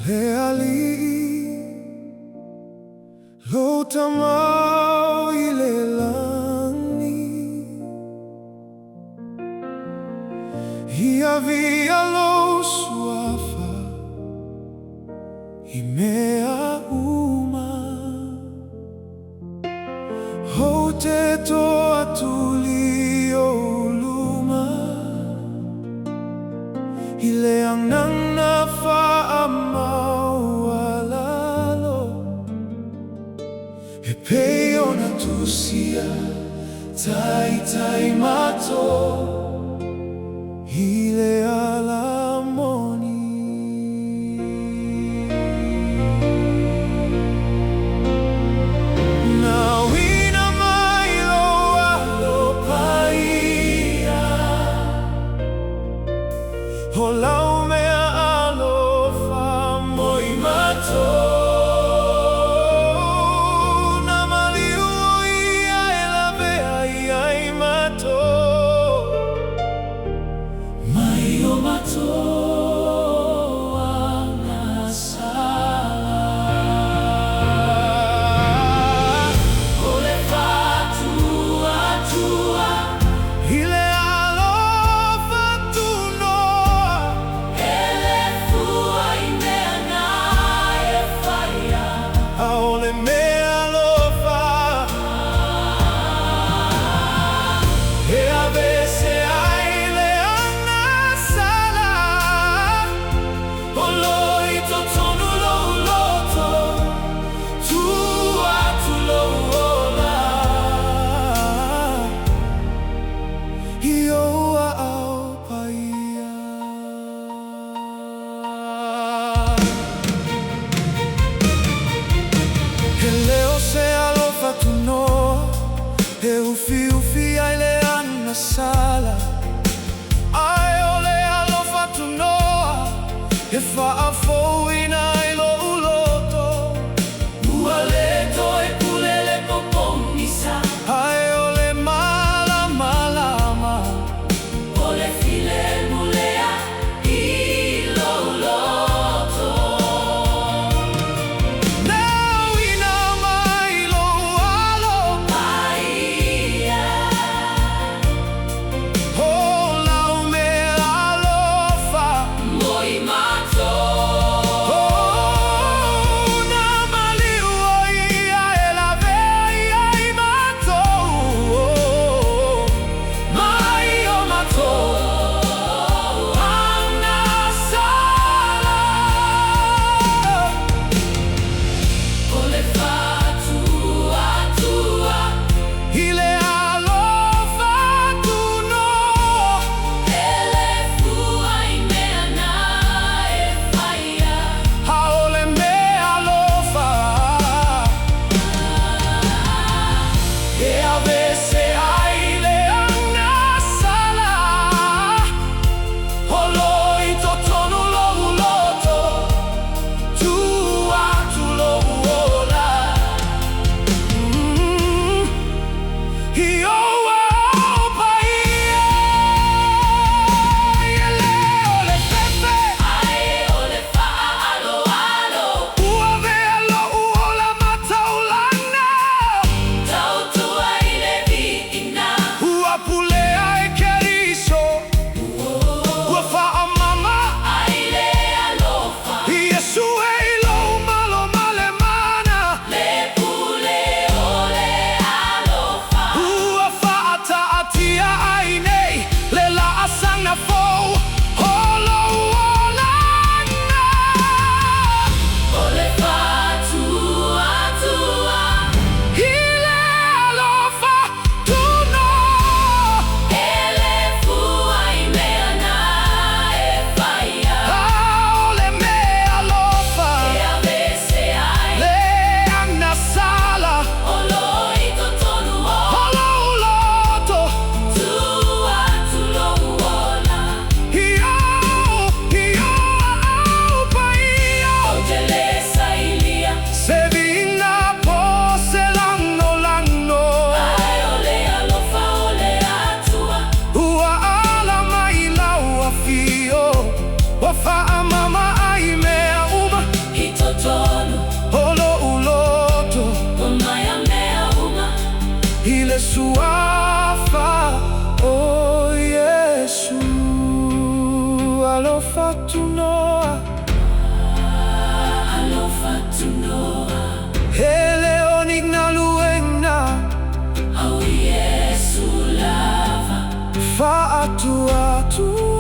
Leali lo tamau ilelani Hiavia lo suafa Mea-alofa Ho te toa tuli o luma Ileang nang nafaamau alalo E peo na tusia tai mato Ile alamoni Nawina mailo alopaia Holau mea-alofa moi mato Namaliu ia elabea iai mato Mai o mato Mea-alofa E a veces ai leana sala Oloito tonu lo loto Tua tu lo ola Io a au paia Alofa Tunoa E ufi ai leana sala Ai ole Alofa Tunoa E faafou ina ilo uloto Ualeto e pulele poponisa Ai ole malama Ole file mulea ilo uloto Mato Alofa Tunoa, Alofa Tunoa. Leonig na luenga, au Yesu lava, faia tua.